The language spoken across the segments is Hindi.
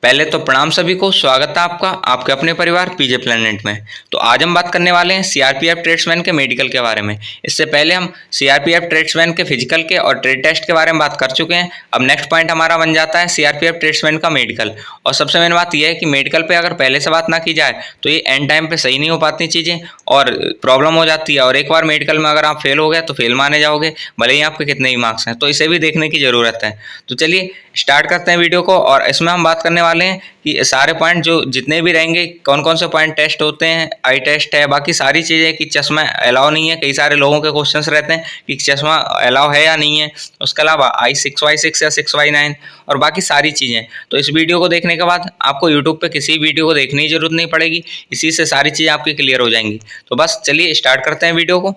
पहले तो प्रणाम सभी को, स्वागत है आपका आपके अपने परिवार पीजे प्लेनेट में। तो आज हम बात करने वाले हैं सीआरपीएफ ट्रेड्समैन के मेडिकल के बारे में। इससे पहले हम सीआरपीएफ ट्रेड्समैन के फिजिकल के और ट्रेड टेस्ट के बारे में बात कर चुके हैं। अब नेक्स्ट पॉइंट हमारा बन जाता है सीआरपीएफ ट्रेड्समैन का मेडिकल। और सबसे मेन बात यह है कि मेडिकल पे अगर पहले से बात ना की जाए तो ये एंड टाइम पे सही नहीं हो पाती चीज़ें और प्रॉब्लम हो जाती है। और एक बार मेडिकल में अगर आप फेल हो गए तो फेल माने जाओगे, भले ही आपके कितने ही मार्क्स हैं। तो इसे भी देखने की ज़रूरत है। तो चलिए स्टार्ट करते हैं वीडियो को। और इसमें हम बात करने वाले हैं कि सारे पॉइंट जो जितने भी रहेंगे, कौन कौन से पॉइंट टेस्ट होते हैं, आई टेस्ट है, बाकी सारी चीज़ें कि चश्मा अलाउ नहीं है। कई सारे लोगों के क्वेश्चंस रहते हैं कि चश्मा अलाउ है या नहीं है। उसके अलावा I6Y6 या 6Y9 और बाकी सारी चीज़ें। तो इस वीडियो को देखने के बाद आपको यूट्यूब पे किसी वीडियो को देखने की जरूरत नहीं पड़ेगी, इसी से सारी चीज़ें आपकी क्लियर हो जाएंगी। तो बस चलिए स्टार्ट करते हैं वीडियो को।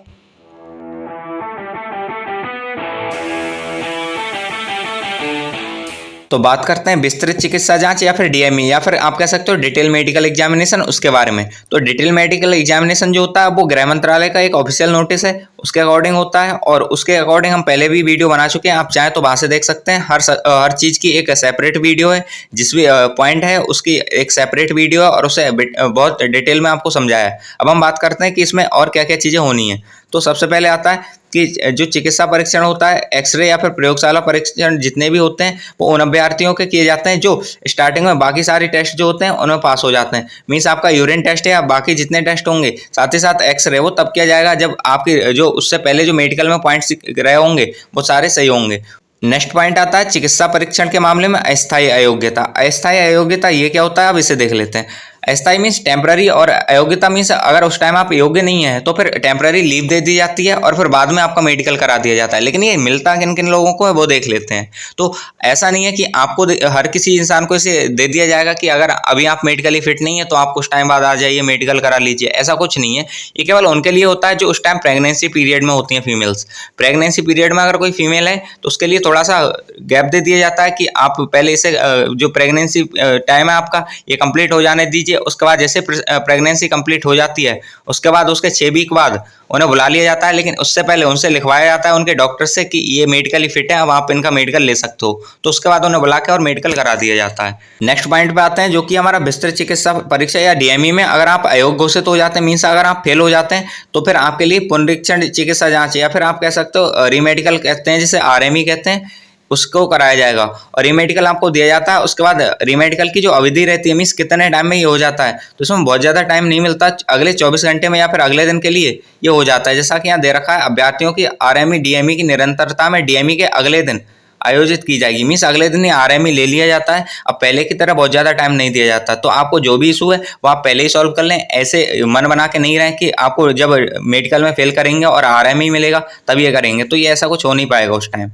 तो बात करते हैं विस्तृत चिकित्सा जांच या फिर डीएमई या फिर आप कह सकते हो डिटेल मेडिकल एग्जामिनेशन, उसके बारे में। तो डिटेल मेडिकल एग्जामिनेशन जो होता है वो गृह मंत्रालय का एक ऑफिशियल नोटिस है, उसके अकॉर्डिंग होता है। और उसके अकॉर्डिंग हम पहले भी वीडियो बना चुके हैं, आप चाहें तो वहां से देख सकते हैं। हर चीज़ की एक सेपरेट वीडियो है, जिस भी पॉइंट है उसकी एक सेपरेट वीडियो है और उसे बहुत डिटेल में आपको समझाया है। अब हम बात करते हैं कि इसमें और क्या क्या चीज़ें होनी है। तो सबसे पहले आता है कि जो चिकित्सा परीक्षण होता है, एक्सरे या फिर प्रयोगशाला परीक्षण जितने भी होते हैं वो उन अभ्यर्थियों के किए जाते हैं जो स्टार्टिंग में बाकी सारे टेस्ट जो होते हैं उनमें पास हो जाते हैं। मीन्स आपका यूरिन टेस्ट है या बाकी जितने टेस्ट होंगे, साथ ही साथ एक्सरे, वो तब किया जाएगा जब आपके जो उससे पहले जो मेडिकल में पॉइंट्स रहे होंगे वो सारे सही होंगे। नेक्स्ट पॉइंट आता है चिकित्सा परीक्षण के मामले में अस्थायी अयोग्यता। अस्थायी अयोग्यता ये क्या होता है, अब इसे देख लेते हैं। अस्थायी मीन्स टेम्पररी और अयोग्यता मीन्स अगर उस टाइम आप योग्य नहीं है तो फिर टेम्पररी लीव दे दी जाती है और फिर बाद में आपका मेडिकल करा दिया जाता है। लेकिन ये मिलता किन किन लोगों को है वो देख लेते हैं। तो ऐसा नहीं है कि आपको हर किसी इंसान को इसे दे दिया जाएगा कि अगर अभी आप मेडिकली फिट नहीं है तो आप कुछ टाइम बाद आ जाइए मेडिकल करा लीजिए, ऐसा कुछ नहीं है। ये केवल उनके लिए होता है जो उस टाइम प्रेगनेंसी पीरियड में होती हैं फीमेल्स। प्रेगनेंसी पीरियड में अगर कोई फीमेल है तो उसके लिए थोड़ा सा गैप दे दिया जाता है कि आप पहले इसे जो प्रेगनेंसी टाइम है आपका ये कंप्लीट हो जाने दीजिए। उसके बाद जैसे प्रेगनेंसी कंप्लीट हो जाती है उसके बाद उसके 6 वीक बाद उन्हें बुला लिया जाता है। लेकिन उससे पहले उनसे लिखवाया जाता है उनके डॉक्टर से कि ये मेडिकली फिट है, अब आप इनका मेडिकल ले सकते हो। तो उसके बाद उन्हें बुला के और मेडिकल करा दिया जाता है। नेक्स्ट पॉइंट पे आते हैं जो कि हमारा विस्तृत चिकित्सा परीक्षा या डीएमई में अगर आप अयोग्य घोषित हो जाते हैं, मीन्स अगर आप फेल हो जाते हैं तो फिर आपके लिए पुनरीक्षण चिकित्सा जांच या फिर आप कह सकते हो रीमेडिकल कहते हैं, जिसे आरएमई कहते हैं, उसको कराया जाएगा। और रीमेडिकल आपको दिया जाता है। उसके बाद रीमेडिकल की जो अवधि रहती है, मीन्स कितने टाइम में ये हो जाता है, तो इसमें बहुत ज़्यादा टाइम नहीं मिलता, अगले 24 घंटे में या फिर अगले दिन के लिए ये हो जाता है। जैसा कि यहाँ दे रखा है, अभ्यर्थियों की आरएमई डीएमई की निरंतरता में डीएमई के अगले दिन आयोजित की जाएगी। मीन्स अगले दिन ही आरएमई ले लिया जाता है। अब पहले की तरह बहुत ज़्यादा टाइम नहीं दिया जाता। तो आपको जो भी इशू है वो आप पहले ही सॉल्व कर लें। ऐसे मन बना के नहीं रहें कि आपको जब मेडिकल में फेल करेंगे और आरएमई मिलेगा तब ये करेंगे, तो ये ऐसा कुछ हो नहीं पाएगा उस टाइम।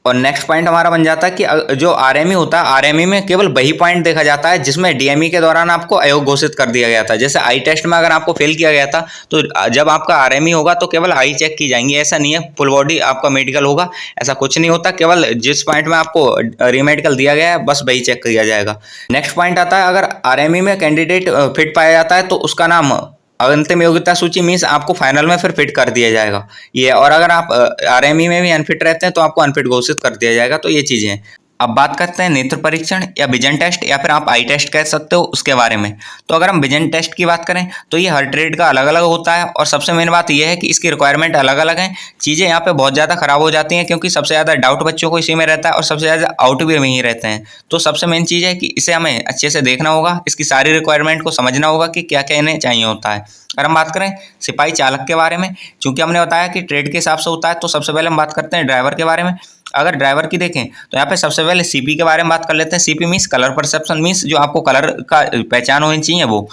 और नेक्स्ट पॉइंट हमारा बन जाता है कि जो आरएमई होता है, आरएमई में केवल वही पॉइंट देखा जाता है जिसमें डीएमई के दौरान आपको अयोग्य घोषित कर दिया गया था। जैसे आई टेस्ट में अगर आपको फेल किया गया था तो जब आपका आरएमई होगा तो केवल आई चेक की जाएंगी, ऐसा नहीं है फुल बॉडी आपका मेडिकल होगा, ऐसा कुछ नहीं होता। केवल जिस पॉइंट में आपको रीमेडिकल दिया गया है बस वही चेक किया जाएगा। नेक्स्ट पॉइंट आता है अगर आरएमई में कैंडिडेट फिट पाया जाता है तो उसका नाम अंतिम योग्यता सूची मीन्स आपको फाइनल में फिर फिट कर दिया जाएगा ये। और अगर आप आरएमई में भी अनफिट रहते हैं तो आपको अनफिट घोषित कर दिया जाएगा। तो ये चीज़ें हैं। अब बात करते हैं नेत्र परीक्षण या विजन टेस्ट या फिर आप आई टेस्ट कह सकते हो, उसके बारे में। तो अगर हम विजन टेस्ट की बात करें तो ये हर ट्रेड का अलग अलग होता है। और सबसे मेन बात यह है कि इसकी रिक्वायरमेंट अलग अलग है। चीज़ें यहाँ पे बहुत ज़्यादा खराब हो जाती हैं क्योंकि सबसे ज़्यादा डाउट बच्चों को इसी में रहता है और सबसे ज़्यादा आउट भी में ही रहते हैं। तो सबसे मेन चीज़ है कि इसे हमें अच्छे से देखना होगा, इसकी सारी रिक्वायरमेंट को समझना होगा कि क्या क्या इन्हें चाहिए होता है। अगर हम बात करें सिपाही चालक के बारे में, चूंकि हमने बताया कि ट्रेड के हिसाब से होता है, तो सबसे पहले हम बात करते हैं ड्राइवर के बारे में। अगर ड्राइवर की देखें तो यहाँ पे सबसे पहले सीपी के बारे में बात कर लेते हैं। CP means colour perception, means जो आपको कलर का पहचान होनी चाहिए वो।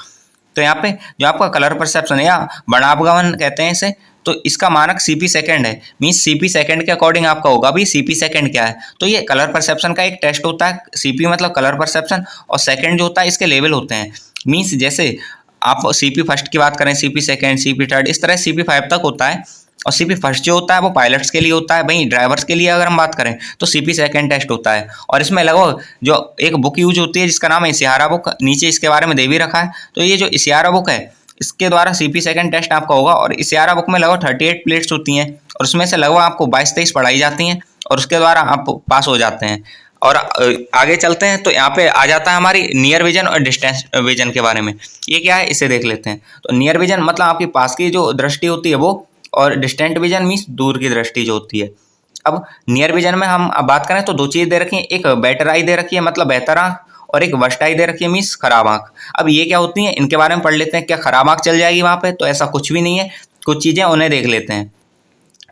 तो यहाँ पे जो आपका कलर परसेप्शन या वर्णापगमन कहते हैं इसे, तो इसका मानक सीपी सेकंड है। मीन्स सीपी सेकंड के अकॉर्डिंग आपका होगा भी सीपी सेकंड क्या है। तो ये कलर परसेप्शन का एक टेस्ट होता है। सीपी मतलब कलर परसेप्शन और सेकंड जो होता है इसके लेवल होते हैं। मीन्स जैसे आप सीपी फर्स्ट की बात करें, सीपी सेकंड, सीपी थर्ड, इस तरह सीपी 5 तक होता है। और सीपी फर्स्ट जो होता है वो पायलट्स के लिए होता है। वहीं ड्राइवर्स के लिए अगर हम बात करें तो सीपी सेकंड टेस्ट होता है। और इसमें लगभग जो एक बुक यूज होती है जिसका नाम है इशिहारा बुक, नीचे इसके बारे में दे भी रखा है। तो ये जो इशिहारा बुक है इसके द्वारा सीपी सेकंड टेस्ट आपका होगा। और इशिहारा बुक में लगभग 38 प्लेट्स होती हैं और उसमें से लगभग आपको 22-23 पढ़ाई जाती हैं और उसके द्वारा आप पास हो जाते हैं। और आगे चलते हैं तो यहाँ पे आ जाता है हमारी नियर विजन और डिस्टेंस विजन के बारे में। ये क्या है इसे देख लेते हैं। तो नियर विजन मतलब आपकी पास की जो दृष्टि होती है वो, और डिस्टेंट विजन मीन्स दूर की दृष्टि जो होती है। अब नियर विजन में हम अब बात करें तो दो चीज़ दे रखी है, एक बेटर आई दे रखी है मतलब बेहतर आँख, और एक वर्स्ट आई दे रखी है मीन्स खराब आँख। अब ये क्या होती है इनके बारे में पढ़ लेते हैं। क्या खराब आँख चल जाएगी वहाँ पे? तो ऐसा कुछ भी नहीं है, कुछ चीज़ें उन्हें देख लेते हैं।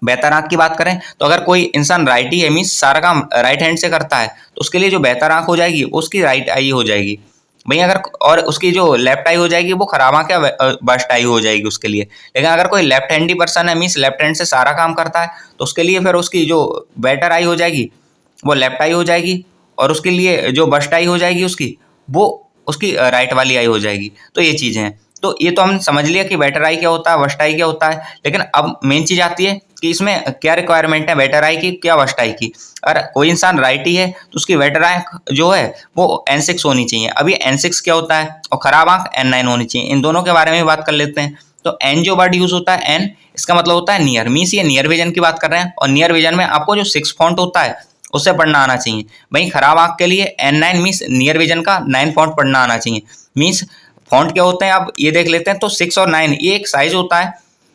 बेहतर आँख की बात करें तो अगर कोई इंसान राइटी है मीन्स सारा काम राइट हैंड से करता है तो उसके लिए जो बेहतर आँख हो जाएगी उसकी राइट आई हो जाएगी भाई। अगर और उसकी जो लेफ्ट आई हो जाएगी वो खराब आँख या वर्स्ट आई हो जाएगी उसके लिए। लेकिन अगर कोई लेफ्ट हैंडी पर्सन है मीन्स लेफ्ट हैंड से सारा काम करता है तो उसके लिए फिर उसकी जो बेटर आई हो जाएगी वो लेफ्ट आई हो जाएगी, और उसके लिए जो वर्स्ट आई हो जाएगी उसकी वो उसकी राइट वाली आई हो जाएगी। तो ये चीज़ें हैं। तो ये तो हम समझ लिया कि बेटर आई क्या होता है, वर्स्ट आई क्या होता है। लेकिन अब मेन चीज़ आती है कि इसमें क्या रिक्वायरमेंट है बेटर आई की, क्या वर्स्ट आई की। अगर कोई इंसान राइटी है तो उसकी बेटर आँख जो है वो N6 होनी चाहिए। अभी N6 क्या होता है, और खराब आँख N9 होनी चाहिए। इन दोनों के बारे में बात कर लेते हैं। तो N जो वर्ड यूज होता है N, इसका मतलब होता है नियर, मीन्स ये नियर विजन की बात कर रहे हैं। और नियर विजन में आपको जो 6 फॉन्ट होता है उससे पढ़ना आना चाहिए। वहीं खराब आँख के लिए N9 मीन्स नियर विजन का 9 फॉन्ट पढ़ना आना चाहिए। मीन्स फॉन्ट क्या होते हैं अब ये देख लेते हैं। तो 6 और 9 ये एक साइज होता है,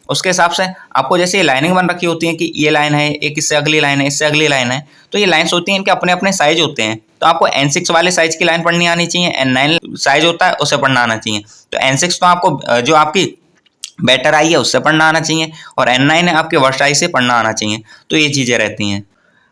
उसके हिसाब से आपको जैसे ये लाइनिंग बन रखी होती है कि ये लाइन है, एक इससे अगली लाइन है, इससे अगली लाइन है, तो ये लाइन्स होती हैं इनके अपने अपने साइज होते हैं। तो आपको N6 वाले साइज की लाइन पढ़नी आनी चाहिए, N9 साइज होता है उसे पढ़ना आना चाहिए। तो N6 तो आपको जो आपकी बेटर आई है उससे पढ़ना आना चाहिए, और N9 है आपके वर्स्ट आई से पढ़ना आना चाहिए। तो ये चीज़ें रहती हैं।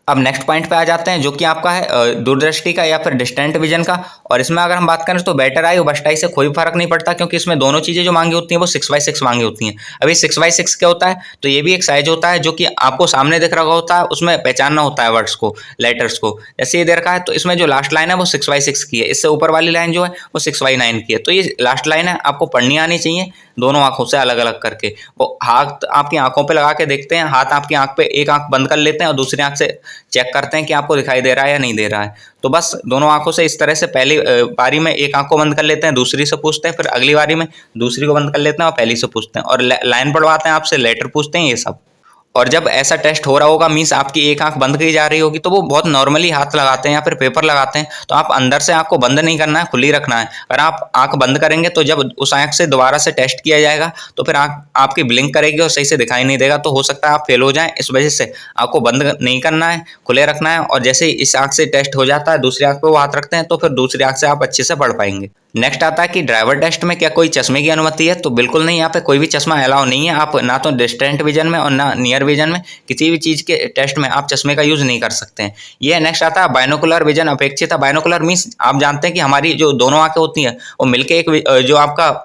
अब नेक्स्ट पॉइंट पे आ जाते हैं जो कि आपका है दूरदृष्टि का या फिर डिस्टेंट विजन का। और इसमें अगर हम बात करें तो बेटर आई और वर्स्ट आई से कोई फर्क नहीं पड़ता, क्योंकि इसमें दोनों चीज़ें जो मांगी होती हैं वो 6x6 मांगी होती हैं। अभी 6x6 क्या होता है, तो ये भी एक साइज होता है जो कि आपको सामने दिख रहा होता है, उसमें पहचानना होता है वर्ड्स को, लेटर्स को। जैसे ये दे रखा है तो इसमें जो लास्ट लाइन है वो 6x6 की है, इससे ऊपर वाली लाइन जो है वो 6x9 की है। तो ये लास्ट लाइन है आपको पढ़नी आनी चाहिए दोनों आंखों से अलग अलग करके। वो हाथ आपकी आंखों पे लगा के देखते हैं, हाथ आपकी आंख पे एक आंख बंद कर लेते हैं और दूसरी आंख से चेक करते हैं कि आपको दिखाई दे रहा है या नहीं दे रहा है। तो बस दोनों आंखों से इस तरह से पहली बारी में एक आंख को बंद कर लेते हैं, दूसरी से पूछते हैं, फिर अगली बारी में दूसरी को बंद कर लेते हैं और पहली से पूछते हैं, और लाइन पढ़वाते हैं आपसे, लेटर पूछते हैं, ये सब। और जब ऐसा टेस्ट हो रहा होगा मीन्स आपकी एक आंख बंद की जा रही होगी तो वो बहुत नॉर्मली हाथ लगाते हैं या फिर पेपर लगाते हैं। तो आप अंदर से आंख को बंद नहीं करना है, खुली रखना है। अगर आप आंख बंद करेंगे तो जब उस आंख से दोबारा से टेस्ट किया जाएगा तो फिर आंख आपकी ब्लिंक करेगी और सही से दिखाई नहीं देगा, तो हो सकता है आप फेल हो जाएं। इस वजह से आंख को बंद नहीं करना है, खुले रखना है। और जैसे ही इस आंख से टेस्ट हो जाता है दूसरी आंख पे वो हाथ रखते हैं तो फिर दूसरी आंख से आप अच्छे से पढ़ पाएंगे। नेक्स्ट आता है कि ड्राइवर टेस्ट में क्या कोई चश्मे की अनुमति है, तो बिल्कुल नहीं, यहाँ पे कोई भी चश्मा अलाउ नहीं है। आप ना तो डिस्टेंट विजन में और ना नियर विजन में किसी भी चीज़ के टेस्ट में आप चश्मे का यूज़ नहीं कर सकते हैं। ये नेक्स्ट आता है बाइनोकुलर विजन अपेक्षित है। बाइनोकुलर मीन्स आप जानते हैं कि हमारी जो दोनों आंखें होती हैं वो मिलके एक जो आपका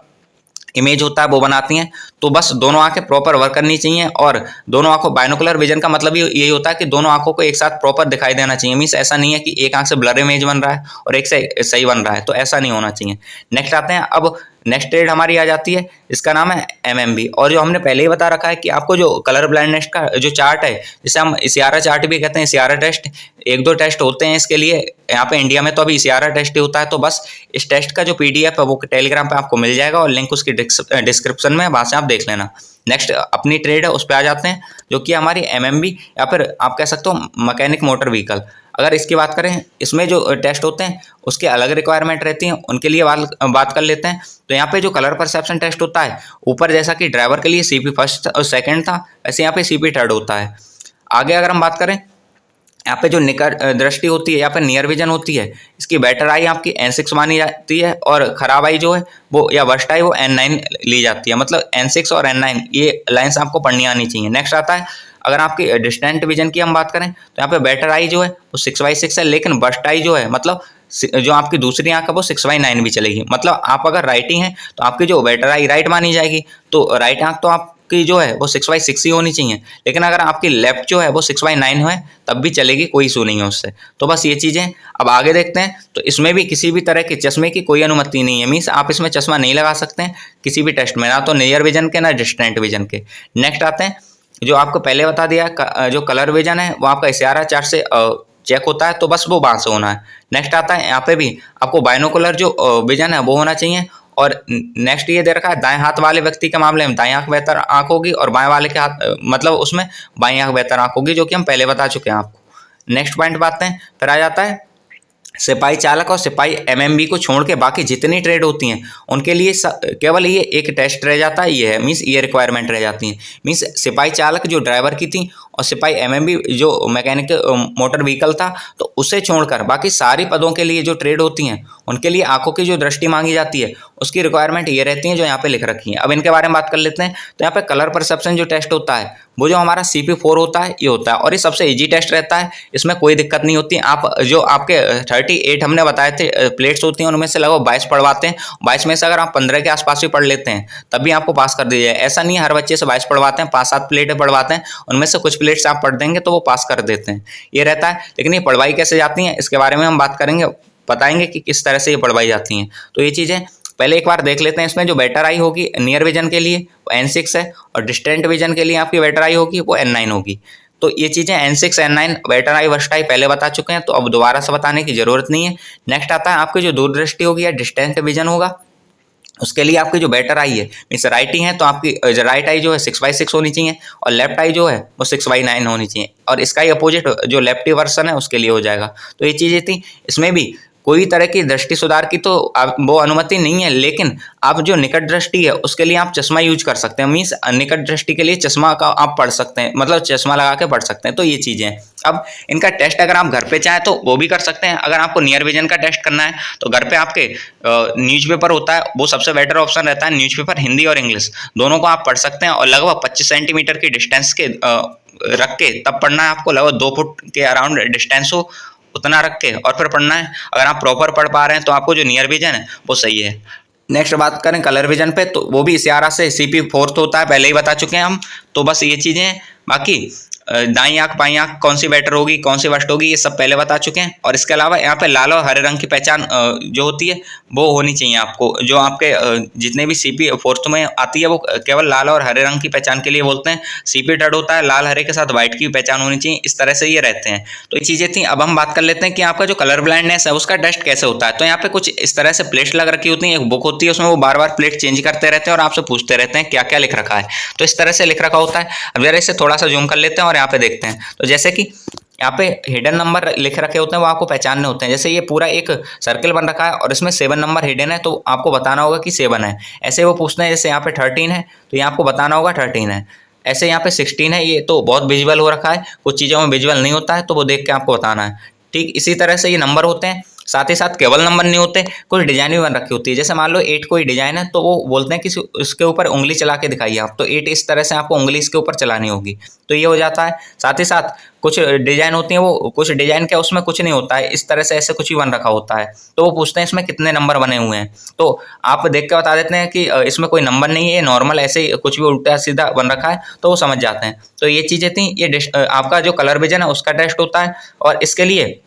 इमेज होता है वो बनाती हैं। तो बस दोनों आंखें प्रॉपर वर्क करनी चाहिए, और दोनों आंखों बाइनोकुलर विजन का मतलब यही होता है कि दोनों आंखों को एक साथ प्रॉपर दिखाई देना चाहिए। मीन्स ऐसा नहीं है कि एक आंख से ब्लर इमेज बन रहा है और एक से सही बन रहा है, तो ऐसा नहीं होना चाहिए। नेक्स्ट आते हैं, अब नेक्स्ट ट्रेड हमारी आ जाती है, इसका नाम है MMB। और जो हमने पहले ही बता रखा है कि आपको जो कलर ब्लाइंडनेस का जो चार्ट है, जिसे हम इशियारा चार्ट भी कहते हैं, इशियारा टेस्ट, एक दो टेस्ट होते हैं इसके लिए यहाँ पे इंडिया में, तो अभी इशियारा टेस्ट ही होता है। तो बस इस टेस्ट का जो PDF है वो टेलीग्राम पे आपको मिल जाएगा और लिंक उसकी डिस्क्रिप्शन में, वहाँ से आप देख लेना। नेक्स्ट अपनी ट्रेड है उस पर आ जाते हैं जो कि हमारी MMB या फिर आप कह सकते हो मैकेनिक मोटर व्हीकल। अगर इसकी बात करें, इसमें जो टेस्ट होते हैं उसके अलग रिक्वायरमेंट रहती हैं, उनके लिए बात कर लेते हैं। तो यहाँ पे जो कलर परसेप्शन टेस्ट होता है, ऊपर जैसा कि ड्राइवर के लिए CP फर्स्ट और सेकंड था, वैसे यहाँ पे CP थर्ड होता है। आगे अगर हम बात करें, यहाँ पे जो निकट दृष्टि होती है या फिर नियर विजन होती है, इसकी बेटर आई आपकी N6 मानी जाती है, और खराब आई जो है वो या वर्स्ट आई वो N9 ली जाती है। मतलब N6 और N9 ये लाइन्स आपको पढ़नी आनी चाहिए। नेक्स्ट आता है, अगर आपकी डिस्टेंट विजन की हम बात करें तो यहाँ पे बेटर आई जो है वो 6x6 है, लेकिन वर्स्ट आई जो है मतलब जो आपकी दूसरी आंख है वो 6x9 भी चलेगी। मतलब आप अगर राइटिंग है तो आपकी जो बेटर आई राइट मानी जाएगी, तो राइट आंख तो आपकी जो है वो 6x6 ही होनी चाहिए। लेकिन अगर आपकी लेफ्ट जो है वो 6x9 है तब भी चलेगी, कोई इशू नहीं है उससे। तो बस ये चीज़ें। अब आगे देखते हैं, तो इसमें भी किसी भी तरह के चश्मे की कोई अनुमति नहीं है। मीन्स आप इसमें चश्मा नहीं लगा सकते हैं किसी भी टेस्ट में, ना तो नियर विजन के ना डिस्टेंट विजन के। नेक्स्ट आते हैं, जो आपको पहले बता दिया जो कलर विजन है वो आपका इशारा चार्ट से चेक होता है, तो बस वो वहाँ से होना है। नेक्स्ट आता है, यहाँ पे भी आपको बाइनोकुलर जो विजन है वो होना चाहिए। और नेक्स्ट ये दे रखा है, दाएं हाथ वाले व्यक्ति के मामले में दाएं आंख बेहतर आंख होगी, और बाएं वाले के हाथ मतलब उसमें बाएं आंख बेहतर आंख होगी, जो कि हम पहले बता चुके हैं आपको। नेक्स्ट पॉइंट बात हैं, फिर आ जाता है सिपाही चालक और सिपाही एमएमबी को छोड़ के बाकी जितनी ट्रेड होती हैं उनके लिए केवल ये एक टेस्ट रह जाता है, ये है मीन्स ये रिक्वायरमेंट रह जाती है। मीन्स सिपाही चालक जो ड्राइवर की थी और सिपाही एमएमबी जो मैकेनिक मोटर व्हीकल था, तो उसे छोड़कर बाकी सारी पदों के लिए जो ट्रेड होती हैं उनके लिए आंखों की जो दृष्टि मांगी जाती है उसकी रिक्वायरमेंट ये रहती है जो यहाँ पे लिख रखी है। अब इनके बारे में बात कर लेते हैं। तो यहाँ पे कलर परसेप्शन जो टेस्ट होता है वो जो हमारा CP4 होता है ये होता है, और ये सबसे इजी टेस्ट रहता है, इसमें कोई दिक्कत नहीं होती। आप जो आपके 38 हमने बताए थे प्लेट्स होती हैं उनमें से लगभग 22 पढ़वाते हैं, 22 में से अगर आप 15 के आसपास भी पढ़ लेते हैं तब भी आपको पास कर दिया जाए। ऐसा नहीं है हर बच्चे से 22 पढ़वाते हैं, 5-7 प्लेटें पढ़वाते हैं, उनमें से कुछ प्लेट्स आप पढ़ देंगे तो वो पास कर देते हैं, ये रहता है। लेकिन ये पढ़वाई कैसे जाती हैं इसके बारे में हम बात करेंगे, बताएंगे कि किस तरह से ये पढ़वाई जाती हैं। तो ये चीज़ें पहले एक बार देख लेते हैं। इसमें जो बेटर आई होगी नियर विजन के लिए वो N6 है, और डिस्टेंट विजन के लिए आपकी बेटर आई होगी वो N9 होगी। तो ये चीज़ें N6 N9 better I worst I पहले बता चुके हैं, तो अब दोबारा से बताने की जरूरत नहीं है। नेक्स्ट आता है आपकी जो दूरदृष्टि होगी या डिस्टेंट विजन होगा, उसके लिए आपकी जो बेटर आई है मीन्स राइट ही है तो आपकी राइट आई जो है 6/6 होनी चाहिए, और लेफ्ट आई जो है वो 6/9 होनी चाहिए, और इसका ही अपोजिट जो लेफ्टी वर्सन है उसके लिए हो जाएगा। तो ये चीज़ें थी। इसमें भी कोई तरह की दृष्टि सुधार की तो वो अनुमति नहीं है, लेकिन आप जो निकट दृष्टि है उसके लिए आप चश्मा यूज कर सकते हैं। मीन्स निकट दृष्टि के लिए चश्मा का आप पढ़ सकते हैं, मतलब चश्मा लगा के पढ़ सकते हैं। तो ये चीज़ें हैं। अब इनका टेस्ट अगर आप घर पे चाहें तो वो भी कर सकते हैं। अगर आपको नियर विजन का टेस्ट करना है तो घर पे आपके न्यूज़पेपर होता है, वो सबसे बेटर ऑप्शन रहता है। न्यूज़पेपर हिंदी और इंग्लिश दोनों को आप पढ़ सकते हैं, और लगभग 25 सेंटीमीटर की डिस्टेंस के रख के तब पढ़ना है आपको। लगभग 2 फुट के अराउंड डिस्टेंस हो उतना रख के और फिर पढ़ना है। अगर आप प्रॉपर पढ़ पा रहे हैं तो आपको जो नियर विजन है वो सही है। नेक्स्ट बात करें कलर विजन पे, तो वो भी इशारा से CP4 होता है, पहले ही बता चुके हैं हम। तो बस ये चीज़ें हैं। बाकी दाई आँख बाई आँख कौन सी बेटर होगी कौन सी वर्स्ट होगी ये सब पहले बता चुके हैं। और इसके अलावा यहाँ पे लाल और हरे रंग की पहचान जो होती है वो होनी चाहिए आपको। जो आपके जितने भी CP4 में आती है वो केवल लाल और हरे रंग की पहचान के लिए बोलते हैं। CP3 होता है लाल हरे के साथ व्हाइट की पहचान होनी चाहिए, इस तरह से ये रहते हैं। तो ये चीज़ें थी। अब हम बात कर लेते हैं कि आपका जो कलर ब्लाइंडनेस है उसका टेस्ट कैसे होता है। तो यहाँ पे कुछ इस तरह से प्लेट्स लग रखी होती हैं, एक बुक होती है उसमें वो बार बार प्लेट चेंज करते रहते हैं और आपसे पूछते रहते हैं क्या क्या लिख रखा है। तो इस तरह से लिख रखा होता है। अब जरा इसे थोड़ा सा जूम कर लेते हैं और यहाँ पे देखते हैं। तो जैसे कि यहाँ पे हिडन नंबर लिख रखे होते हैं वो आपको पहचानने होते हैं। जैसे ये पूरा एक सर्कल बन रखा है और इसमें 7 नंबर हिडन है, तो आपको बताना होगा कि 7 है। ऐसे वो पूछते हैं, जैसे यहाँ पे 13 है तो ये आपको बताना होगा 13 है। ऐसे यहाँ पे 16 है, ये तो बहुत विजुअल हो रखा है, कुछ चीज़ों में विजुअल नहीं होता है तो वो देख के आपको बताना है। ठीक इसी तरह से ये नंबर होते हैं। साथ ही साथ केवल नंबर नहीं होते, कुछ डिजाइन भी बन रखी होती है। जैसे मान लो 8 कोई डिजाइन है तो वो बोलते हैं कि उसके ऊपर उंगली चला के दिखाइए आप, तो 8 इस तरह से आपको उंगली इसके ऊपर चलानी होगी, तो ये हो जाता है। साथ ही साथ कुछ डिजाइन होती हैं, वो कुछ डिजाइन क्या उसमें कुछ नहीं होता है, इस तरह से ऐसे कुछ भी बन रखा होता है, तो वो पूछते हैं इसमें कितने नंबर बने हुए हैं। तो आप देख के बता देते हैं कि इसमें कोई नंबर नहीं है, नॉर्मल ऐसे ही कुछ भी उल्टा सीधा बन रखा है, तो वो समझ जाते हैं। तो ये चीज़ें थी। ये आपका जो कलर विजन है उसका टेस्ट होता है, और इसके लिए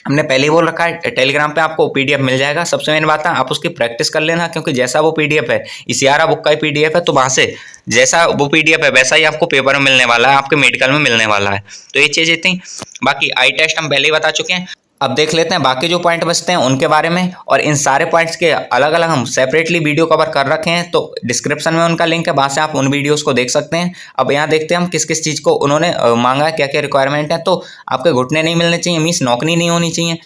हमने पहले ही बोल रखा है टेलीग्राम पे आपको PDF मिल जाएगा। सबसे मेन बात है आप उसकी प्रैक्टिस कर लेना, क्योंकि जैसा वो PDF है इसियारा बुक का ही PDF है, तो वहाँ से जैसा वो PDF है वैसा ही आपको पेपर में मिलने वाला है, आपके मेडिकल में मिलने वाला है। तो ये चीज़ें थी। बाकी आई टेस्ट हम पहले ही बता चुके हैं। अब देख लेते हैं बाकी जो पॉइंट बचते हैं उनके बारे में, और इन सारे पॉइंट्स के अलग अलग हम सेपरेटली वीडियो कवर कर रखे हैं, तो डिस्क्रिप्शन में उनका लिंक है, वहाँ से आप उन वीडियोस को देख सकते हैं। अब यहाँ देखते हैं हम किस किस चीज़ को उन्होंने मांगा है, क्या क्या रिक्वायरमेंट है। तो आपके घुटने नहीं मिलने चाहिए, मीन्स नौकनी नहीं होनी चाहिए।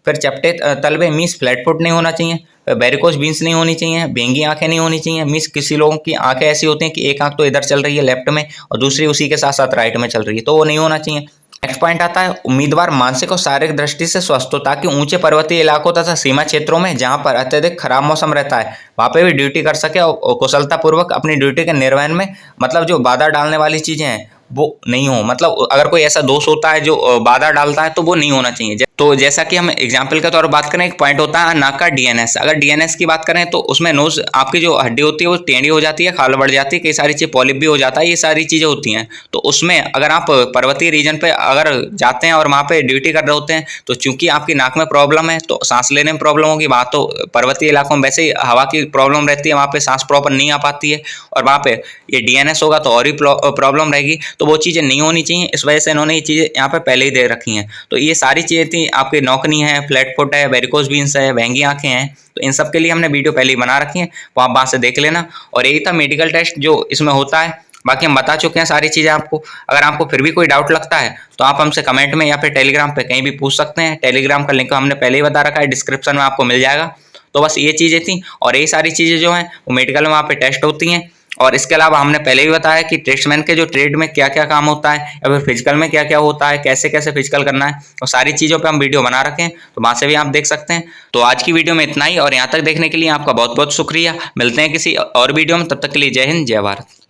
फिर चपटे तलवे मीन्स फ्लैट फुट नहीं होना चाहिए। वेरिकोस बीन्स नहीं होनी चाहिए। बेंगी आंखें नहीं होनी चाहिए, मीन्स किसी लोगों की आंखें ऐसी होती हैं कि एक आंख तो इधर चल रही है लेफ्ट में और दूसरी उसी के साथ साथ राइट में चल रही है, तो वो नहीं होना चाहिए। नेक्स्ट पॉइंट आता है उम्मीदवार मानसिक और शारीरिक दृष्टि से स्वस्थ हो, ताकि ऊंचे पर्वतीय इलाकों तथा सीमा क्षेत्रों में जहां पर अत्यधिक खराब मौसम रहता है वहां पे भी ड्यूटी कर सके और कुशलतापूर्वक अपनी ड्यूटी के निर्वहन में, मतलब जो बाधा डालने वाली चीजें हैं वो नहीं हो। मतलब अगर कोई ऐसा दोष होता है जो बाधा डालता है तो वो नहीं होना चाहिए। तो जैसा कि हम एग्जाम्पल के तौर पर बात करें, एक पॉइंट होता है नाक का DNS। अगर DNS की बात करें तो उसमें नोज आपकी जो हड्डी होती है वो टेढ़ी हो जाती है, खाल बढ़ जाती है, कई सारी चीज़ पॉलिप भी हो जाता है, ये सारी चीज़ें होती हैं। तो उसमें अगर आप पर्वतीय रीजन पे अगर जाते हैं और वहाँ पे ड्यूटी कर रहे होते हैं, तो चूंकि आपकी नाक में प्रॉब्लम है तो सांस लेने में प्रॉब्लम होगी। वहाँ तो पर्वतीय इलाकों में वैसे ही हवा की प्रॉब्लम रहती है, वहाँ पे सांस प्रॉपर नहीं आ पाती है, और वहाँ पे ये DNS होगा तो और ही प्रॉब्लम रहेगी। तो वो चीज़ें नहीं होनी चाहिए, इस वजह से इन्होंने ये चीज़ें यहाँ पे पहले ही दे रखी हैं। तो ये सारी चीज़ें थी। आपकी नौकनी है, फ्लैट फुट है, वेरिकोस बीन्स है, वेंगी आंखें हैं, तो इन सब के लिए हमने वीडियो पहले ही बना रखी है, वो आप वहाँ से देख लेना। और यही था मेडिकल टेस्ट जो इसमें होता है। बाकी हम बता चुके हैं सारी चीज़ें आपको। अगर आपको फिर भी कोई डाउट लगता है तो आप हमसे कमेंट में या फिर टेलीग्राम पे कहीं भी पूछ सकते हैं। टेलीग्राम का लिंक हमने पहले ही बता रखा है, डिस्क्रिप्शन में आपको मिल जाएगा। तो बस ये चीज़ें थी, और यही सारी चीज़ें जो हैं वो मेडिकल में वहाँ पे टेस्ट होती हैं। और इसके अलावा हमने पहले भी बताया कि टेस्टमैन के जो ट्रेड में क्या क्या काम होता है या फिर फिजिकल में क्या क्या होता है, कैसे कैसे फिजिकल करना है, और सारी चीज़ों पे हम वीडियो बना रखे हैं, तो वहाँ से भी आप देख सकते हैं। तो आज की वीडियो में इतना ही, और यहाँ तक देखने के लिए आपका बहुत बहुत शुक्रिया। मिलते हैं किसी और वीडियो में, तब तक के लिए जय हिंद जय भारत।